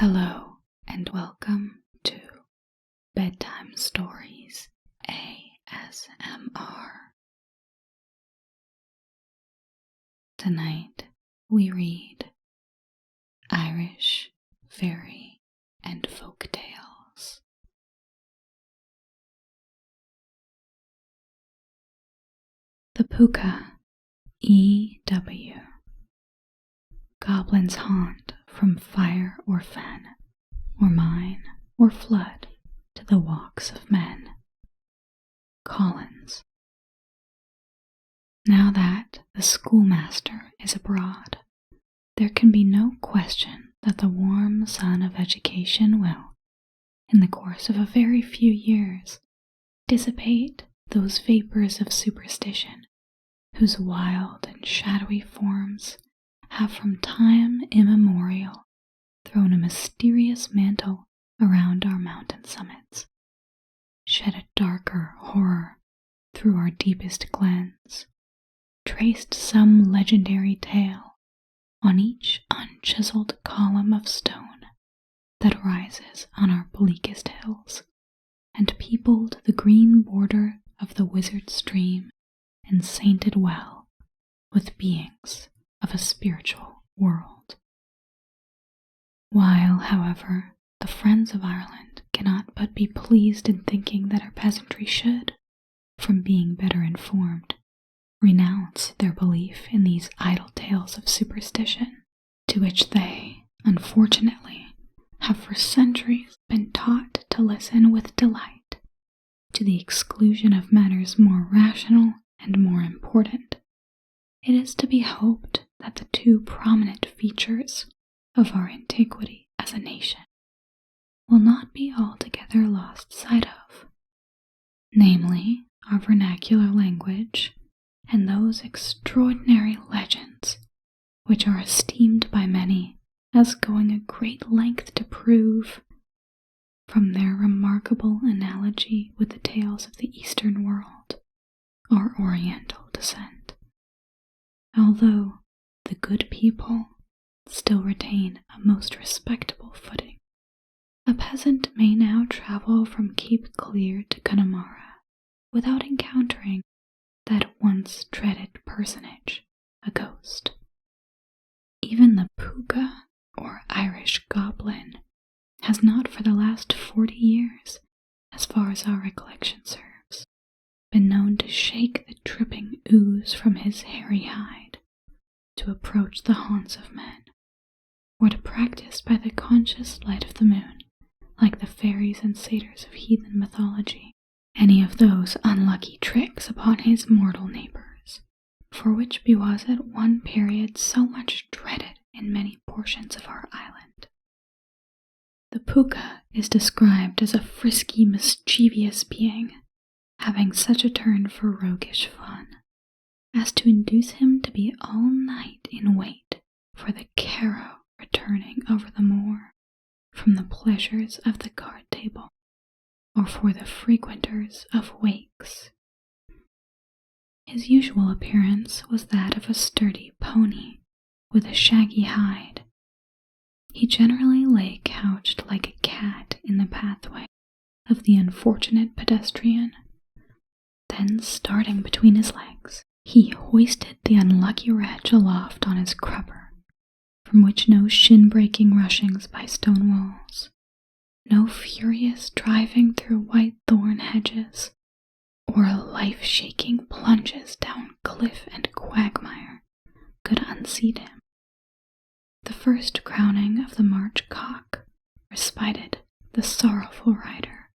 Hello and welcome to Bedtime Stories ASMR. Tonight we read Irish, Faerie, and Folktales. The Pookah, E.W. Goblins haunt from fire or fen, or mine or flood, to the walks of men. Collins. Now that the schoolmaster is abroad, there can be no question that the warm sun of education will, in the course of a very few years, dissipate those vapors of superstition whose wild and shadowy forms have from time immemorial thrown a mysterious mantle around our mountain summits, shed a darker horror through our deepest glens, traced some legendary tale on each unchiseled column of stone that rises on our bleakest hills, and peopled the green border of the wizard stream and sainted well with beings of a spiritual world. While, however, the friends of Ireland cannot but be pleased in thinking that our peasantry should, from being better informed, renounce their belief in these idle tales of superstition, to which they, unfortunately, have for centuries been taught to listen with delight, to the exclusion of matters more rational and more important, it is to be hoped that the two prominent features of our antiquity as a nation will not be altogether lost sight of, namely our vernacular language and those extraordinary legends which are esteemed by many as going a great length to prove, from their remarkable analogy with the tales of the Eastern world, our Oriental descent. Although the good people still retain a most respectable footing, a peasant may now travel from Cape Clear to Connemara without encountering that once dreaded personage, a ghost. Even the Pookah, or Irish goblin, has not for the last 40 years, as far as our recollection serves, been known to shake the dripping ooze from his hairy hide, to approach the haunts of men, or to practice by the conscious light of the moon, like the fairies and satyrs of heathen mythology, any of those unlucky tricks upon his mortal neighbors, for which he was at one period so much dreaded in many portions of our island. The Pookah is described as a frisky, mischievous being, having such a turn for roguish fun, as to induce him to be all night in wait for the carrow returning over the moor from the pleasures of the card table, or for the frequenters of wakes. His usual appearance was that of a sturdy pony with a shaggy hide. He generally lay couched like a cat in the pathway of the unfortunate pedestrian. Then, starting between his legs, he hoisted the unlucky wretch aloft on his crupper, from which no shin-breaking rushings by stone walls, no furious driving through white thorn hedges, or life-shaking plunges down cliff and quagmire could unseat him. The first crowning of the March cock respited the sorrowful rider,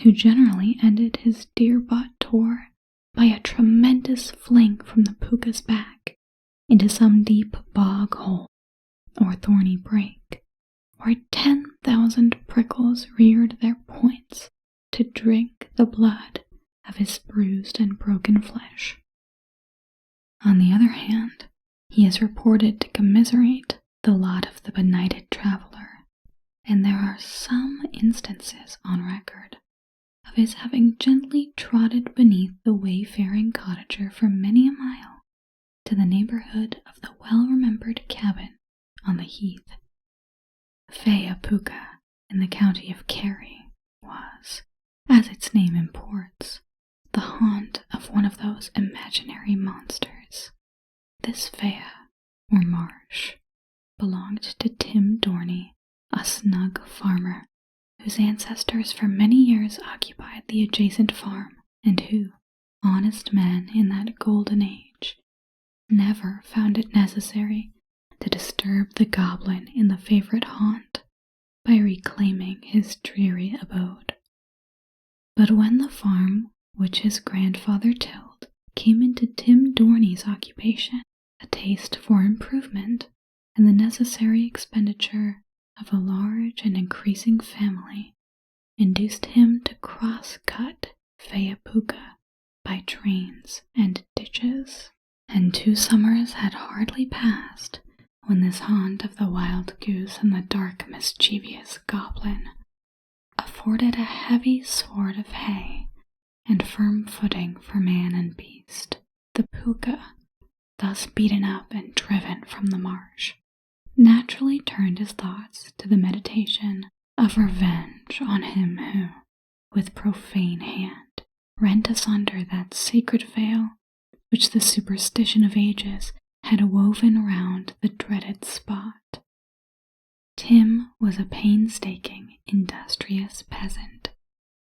who generally ended his dear-bought tour by a tremendous fling from the Pookah's back into some deep bog hole or thorny brake, where 10,000 prickles reared their points to drink the blood of his bruised and broken flesh. On the other hand, he is reported to commiserate the lot of the benighted traveler, and there are some instances on record of his having gently trotted beneath the wayfaring cottager for many a mile to the neighborhood of the well-remembered cabin on the heath. Faerie Pookah in the county of Kerry was, as its name imports, the haunt of one of those imaginary monsters. This faerie, or marsh, belonged to Tim Dorney, a snug farmer whose ancestors for many years occupied the adjacent farm, and who, honest men in that golden age, never found it necessary to disturb the goblin in the favorite haunt by reclaiming his dreary abode. But when the farm which his grandfather tilled came into Tim Dorney's occupation, a taste for improvement and the necessary expenditure of a large and increasing family induced him to cross-cut Faerie Pookah by drains and ditches, and 2 summers had hardly passed when this haunt of the wild goose and the dark mischievous goblin afforded a heavy sword of hay and firm footing for man and beast. The Pookah, thus beaten up and driven from the marsh, naturally turned his thoughts to the meditation of revenge on him who, with profane hand, rent asunder that sacred veil which the superstition of ages had woven round the dreaded spot. Tim was a painstaking, industrious peasant,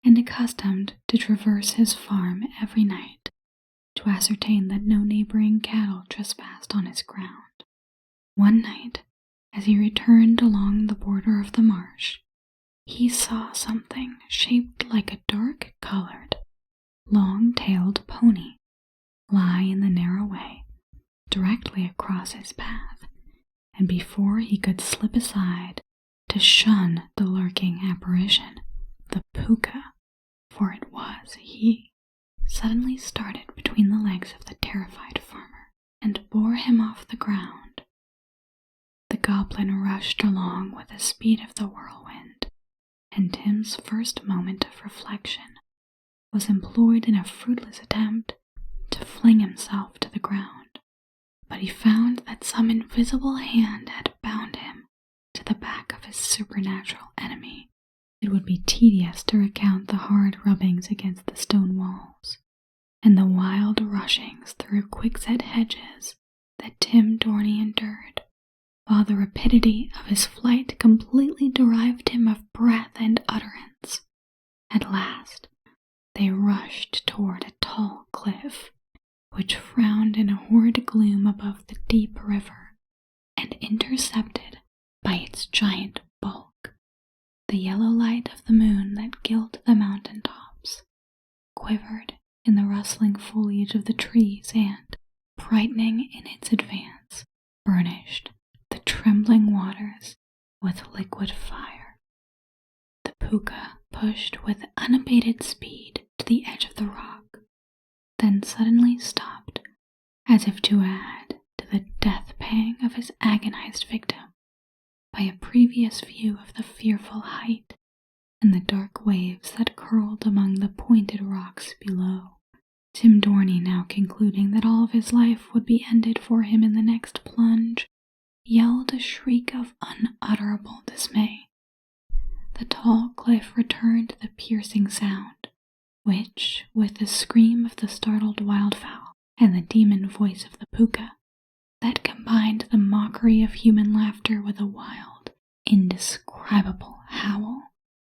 and accustomed to traverse his farm every night to ascertain that no neighboring cattle trespassed on his ground. One night, as he returned along the border of the marsh, he saw something shaped like a dark-colored, long-tailed pony lie in the narrow way directly across his path, and before he could slip aside to shun the lurking apparition, the Pookah, for it was he, suddenly started between the legs of the terrified farmer and bore him off the ground. The goblin rushed along with the speed of the whirlwind, and Tim's first moment of reflection was employed in a fruitless attempt to fling himself to the ground, but he found that some invisible hand had bound him to the back of his supernatural enemy. It would be tedious to recount the hard rubbings against the stone walls, and the wild rushings through quickset hedges that Tim Dorney endured, while the rapidity of his flight completely derived him of breath and utterance. At last, they rushed toward a tall cliff, which frowned in a horrid gloom above the deep river, and intercepted by its giant bulk the yellow light of the moon that gilt the mountain tops, quivered in the rustling foliage of the trees, and, brightening in its advance, burnished the trembling waters with liquid fire. The Pookah pushed with unabated speed to the edge of the rock, then suddenly stopped, as if to add to the death pang of his agonized victim by a previous view of the fearful height and the dark waves that curled among the pointed rocks below. Tim Dorney, now concluding that all of his life would be ended for him in the next plunge, yelled a shriek of unutterable dismay. The tall cliff returned the piercing sound, which, with the scream of the startled wildfowl and the demon voice of the Pookah, that combined the mockery of human laughter with a wild, indescribable howl,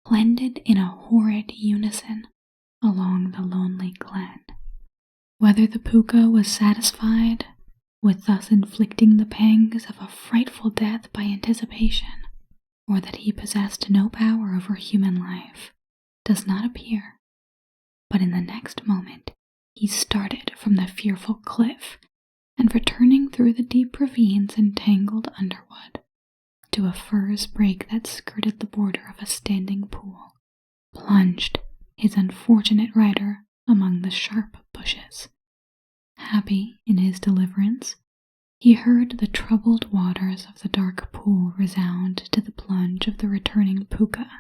blended in a horrid unison along the lonely glen. Whether the Pookah was satisfied with thus inflicting the pangs of a frightful death by anticipation, or that he possessed no power over human life, does not appear, but in the next moment he started from the fearful cliff, and returning through the deep ravines and tangled underwood to a furze brake that skirted the border of a standing pool, plunged his unfortunate rider among the sharp bushes. Happy in his deliverance, he heard the troubled waters of the dark pool resound to the plunge of the returning Pookah,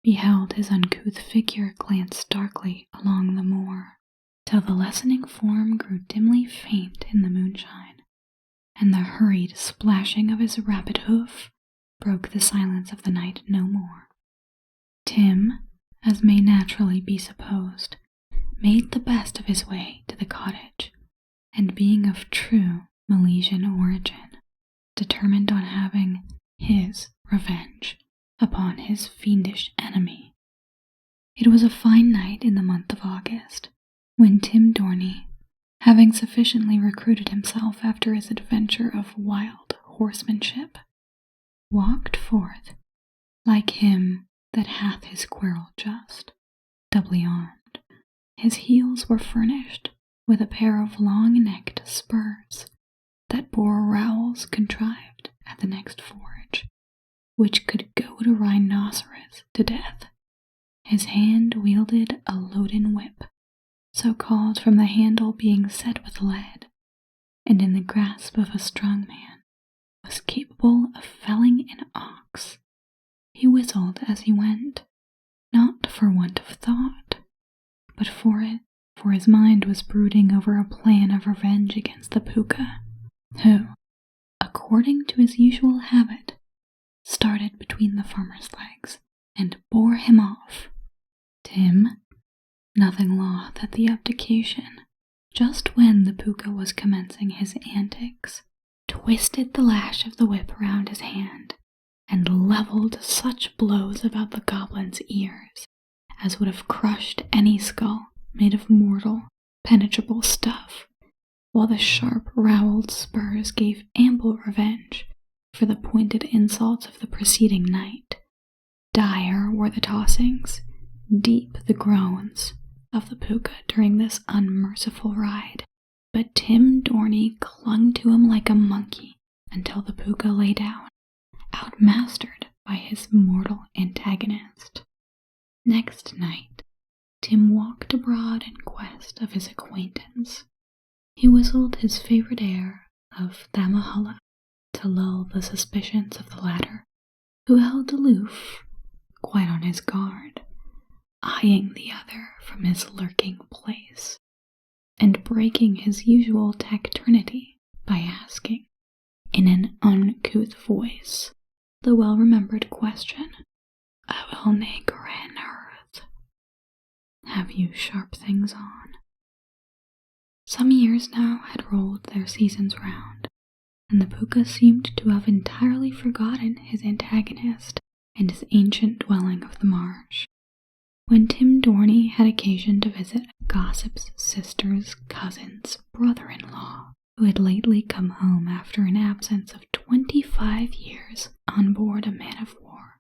beheld his uncouth figure glance darkly along the moor, till the lessening form grew dimly faint in the moonshine, and the hurried splashing of his rapid hoof broke the silence of the night no more. Tim, as may naturally be supposed, made the best of his way to the cottage, and being of true Milesian origin, determined on having his revenge upon his fiendish enemy. It was a fine night in the month of August, when Tim Dorney, having sufficiently recruited himself after his adventure of wild horsemanship, walked forth, like him that hath his quarrel just, doubly armed. His heels were furnished with a pair of long-necked spurs that bore rowels contrived at the next forge, which could goad a rhinoceros to death. His hand wielded a loaden whip, so called from the handle being set with lead, and in the grasp of a strong man was capable of felling an ox. He whistled as he went, not for want of thought, but for his mind was brooding over a plan of revenge against the Pookah, who, according to his usual habit, started between the farmer's legs and bore him off. Tim, nothing loth at the abdication, just when the Pookah was commencing his antics, twisted the lash of the whip round his hand, and levelled such blows about the goblin's ears as would have crushed any skull made of mortal, penetrable stuff, while the sharp rowelled spurs gave ample revenge for the pointed insults of the preceding night. Dire were the tossings, deep the groans of the Pookah during this unmerciful ride, but Tim Dorney clung to him like a monkey until the Pookah lay down, outmastered by his mortal antagonist. Next night, Tim walked abroad in quest of his acquaintance. He whistled his favorite air of Thamahulla to lull the suspicions of the latter, who held aloof, quite on his guard, eyeing the other from his lurking place, and breaking his usual taciturnity by asking, in an uncouth voice, the well-remembered question, "Will Nagrin earth? Have you sharp things on?" Some years now had rolled their seasons round, and the Pookah seemed to have entirely forgotten his antagonist and his ancient dwelling of the marsh. When Tim Dorney had occasion to visit a gossip's sister's cousin's brother-in-law, who had lately come home after an absence of 25 years on board a man-of-war,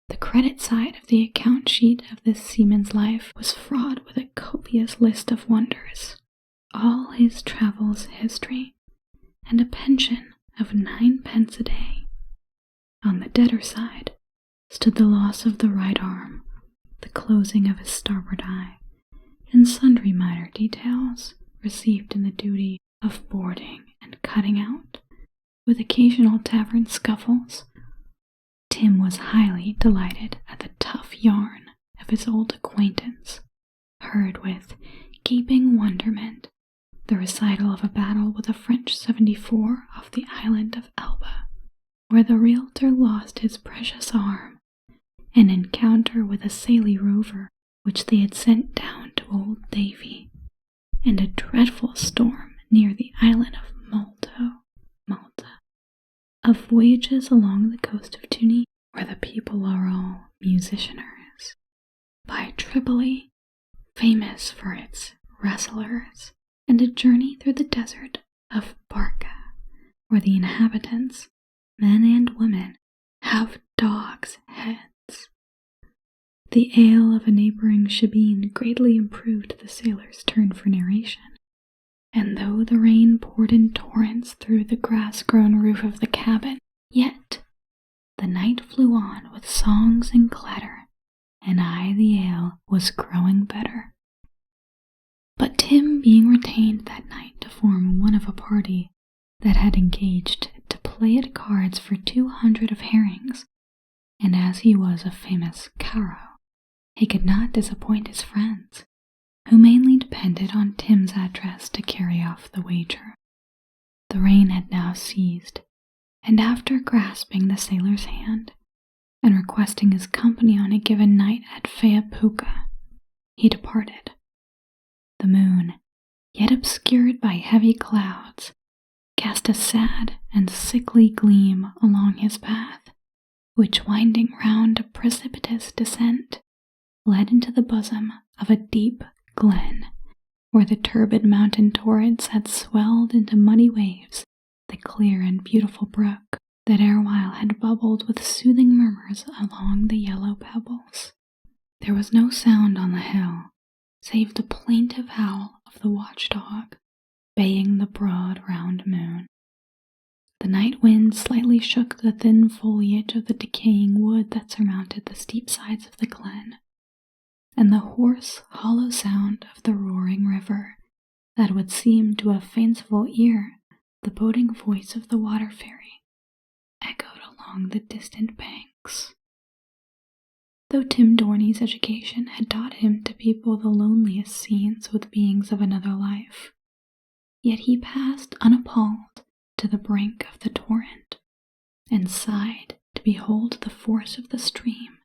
the credit side of the account sheet of this seaman's life was fraught with a copious list of wonders, all his travels history, and a pension of 9 pence a day. On the debtor side stood the loss of the right arm, the closing of his starboard eye, and sundry minor details received in the duty of boarding and cutting out, with occasional tavern scuffles. Tim was highly delighted at the tough yarn of his old acquaintance, heard with gaping wonderment the recital of a battle with a French 74 off the island of Elba, where the realtor lost his precious arm, an encounter with a Saley rover which they had sent down to old Davy, and a dreadful storm near the island of Malta, of voyages along the coast of Tunis, where the people are all musicianers, by Tripoli, famous for its wrestlers, and a journey through the desert of Barca, where the inhabitants, men and women, have dogs' heads. The ale of a neighboring shebeen greatly improved the sailor's turn for narration, and though the rain poured in torrents through the grass-grown roof of the cabin, yet the night flew on with songs and clatter, and the ale was growing better. But Tim being retained that night to form one of a party that had engaged to play at cards for 200 of herrings, and as he was a famous caro, he could not disappoint his friends, who mainly depended on Tim's address to carry off the wager. The rain had now ceased, and after grasping the sailor's hand and requesting his company on a given night at Pookah, he departed. The moon, yet obscured by heavy clouds, cast a sad and sickly gleam along his path, which, winding round a precipitous descent, led into the bosom of a deep glen, where the turbid mountain torrents had swelled into muddy waves the clear and beautiful brook that erewhile had bubbled with soothing murmurs along the yellow pebbles. There was no sound on the hill, save the plaintive howl of the watchdog, baying the broad round moon. The night wind slightly shook the thin foliage of the decaying wood that surmounted the steep sides of the glen, and the hoarse, hollow sound of the roaring river, that would seem to a fanciful ear the boding voice of the water fairy, echoed along the distant banks. Though Tim Dorney's education had taught him to people the loneliest scenes with beings of another life, yet he passed unappalled to the brink of the torrent, and sighed to behold the force of the stream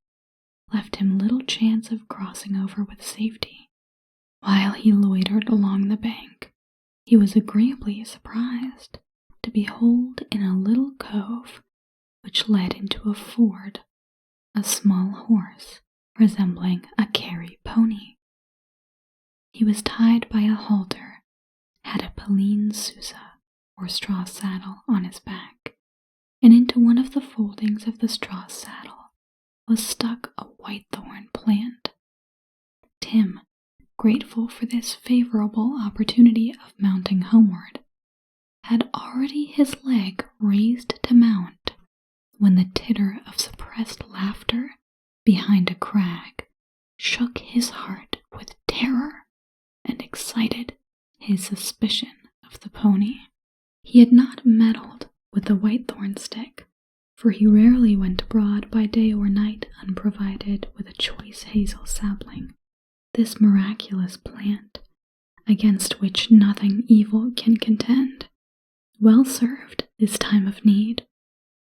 left him little chance of crossing over with safety. While he loitered along the bank, he was agreeably surprised to behold in a little cove which led into a ford a small horse resembling a Kerry pony. He was tied by a halter, had a peline sousa or straw saddle on his back, and into one of the foldings of the straw saddle was stuck a whitethorn plant. Tim, grateful for this favorable opportunity of mounting homeward, had already his leg raised to mount when the titter of suppressed laughter behind a crag shook his heart with terror and excited his suspicion of the pony. He had not meddled with the whitethorn stick, for he rarely went abroad by day or night unprovided with a choice hazel sapling, this miraculous plant, against which nothing evil can contend, well served this time of need.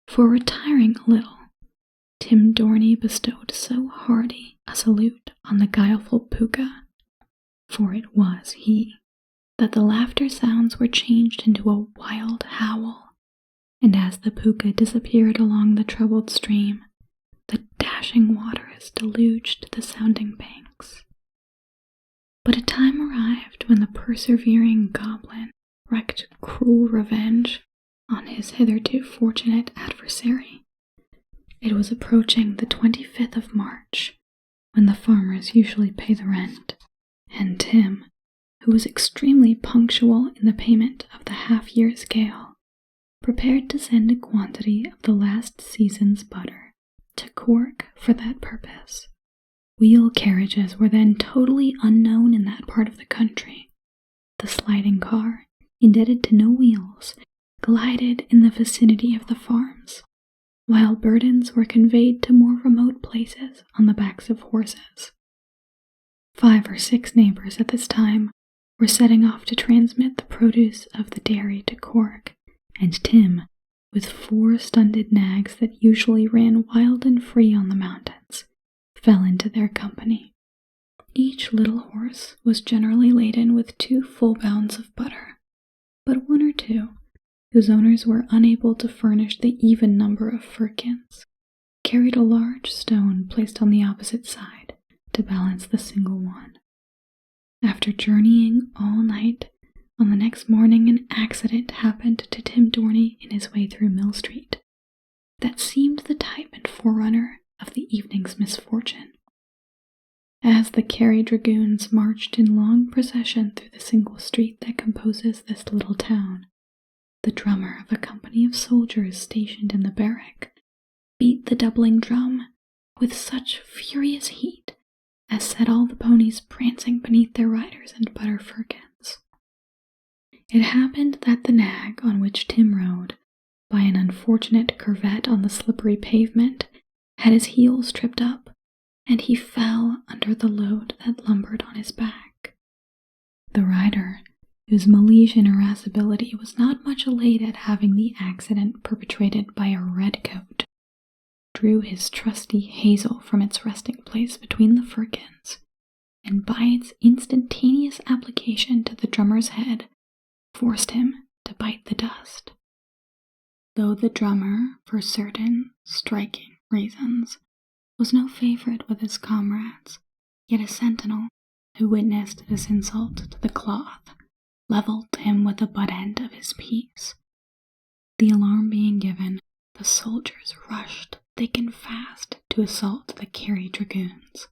For retiring a little, Tim Dorney bestowed so hearty a salute on the guileful Pookah, for it was he, that the laughter sounds were changed into a wild howl, and as the Pookah disappeared along the troubled stream, the dashing waters deluged the sounding banks. But a time arrived when the persevering goblin wreaked cruel revenge on his hitherto fortunate adversary. It was approaching the 25th of March, when the farmers usually pay the rent, and Tim, who was extremely punctual in the payment of the half-year scale, prepared to send a quantity of the last season's butter to Cork for that purpose. Wheel carriages were then totally unknown in that part of the country. The sliding car, indebted to no wheels, glided in the vicinity of the farms, while burdens were conveyed to more remote places on the backs of horses. 5 or 6 neighbors at this time were setting off to transmit the produce of the dairy to Cork, and Tim, with 4 stunted nags that usually ran wild and free on the mountains, fell into their company. Each little horse was generally laden with 2 full bounds of butter, but 1 or 2, whose owners were unable to furnish the even number of firkins, carried a large stone placed on the opposite side to balance the single one. After journeying all night, on the next morning an accident happened to Tim Dorney in his way through Mill Street that seemed the type and forerunner of the evening's misfortune. As the Kerry dragoons marched in long procession through the single street that composes this little town, the drummer of a company of soldiers stationed in the barrack beat the doubling drum with such furious heat as set all the ponies prancing beneath their riders and butter firkins. It happened that the nag on which Tim rode, by an unfortunate curvet on the slippery pavement, had his heels tripped up, and he fell under the load that lumbered on his back. The rider, whose Milesian irascibility was not much elated at having the accident perpetrated by a redcoat, drew his trusty hazel from its resting place between the firkins, and by its instantaneous application to the drummer's head, forced him to bite the dust. Though the drummer, for certain striking reasons, was no favorite with his comrades, yet a sentinel, who witnessed this insult to the cloth, leveled him with the butt end of his piece. The alarm being given, the soldiers rushed thick and fast to assault the Kerry dragoons,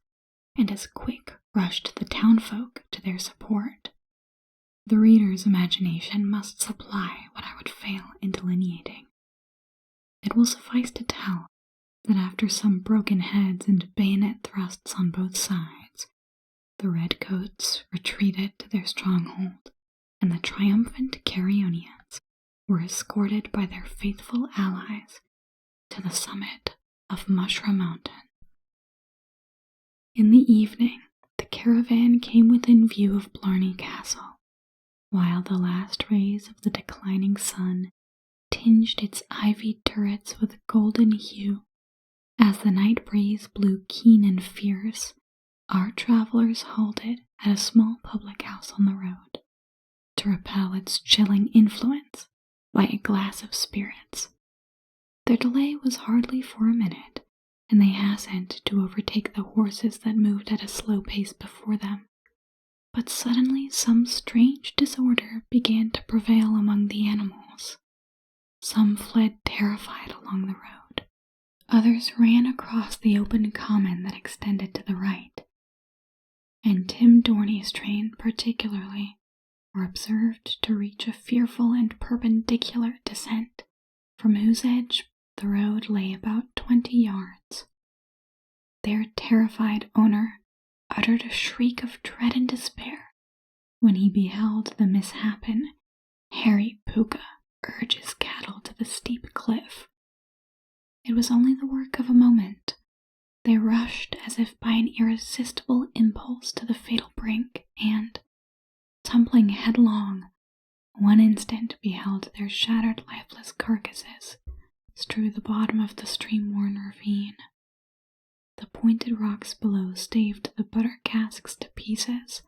and as quick rushed the townfolk to their support. The reader's imagination must supply what I would fail in delineating. It will suffice to tell that after some broken heads and bayonet thrusts on both sides, the redcoats retreated to their stronghold, and the triumphant Carrionians were escorted by their faithful allies to the summit of Mushroom Mountain. In the evening, the caravan came within view of Blarney Castle, while the last rays of the declining sun tinged its ivied turrets with golden hue. As the night breeze blew keen and fierce, our travelers halted at a small public house on the road, to repel its chilling influence by a glass of spirits. Their delay was hardly for a minute, and they hastened to overtake the horses that moved at a slow pace before them. But suddenly some strange disorder began to prevail among the animals. Some fled terrified along the road. Others ran across the open common that extended to the right, and Tim Dorney's train particularly were observed to reach a fearful and perpendicular descent, from whose edge the road lay about 20 yards. Their terrified owner uttered a shriek of dread and despair when he beheld the misshapen hairy Pookah urge his cattle to the steep cliff. It was only the work of a moment. They rushed as if by an irresistible impulse to the fatal brink, and, tumbling headlong, one instant beheld their shattered lifeless carcasses strew the bottom of the stream-worn ravine. The pointed rocks below staved the butter casks to pieces,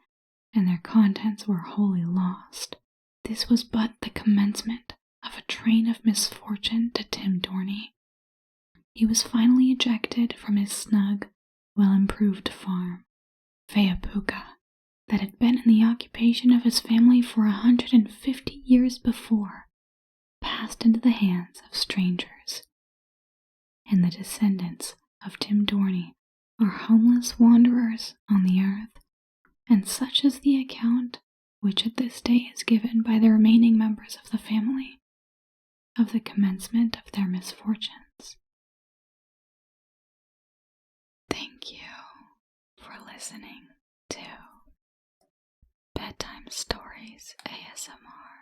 and their contents were wholly lost. This was but the commencement of a train of misfortune to Tim Dorney. He was finally ejected from his snug, well-improved farm, Pookah, that had been in the occupation of his family for 150 years before, passed into the hands of strangers. And the descendants of Tim Dorney are homeless wanderers on the earth, and such is the account which at this day is given by the remaining members of the family of the commencement of their misfortunes. Thank you for listening to Bedtime Stories ASMR.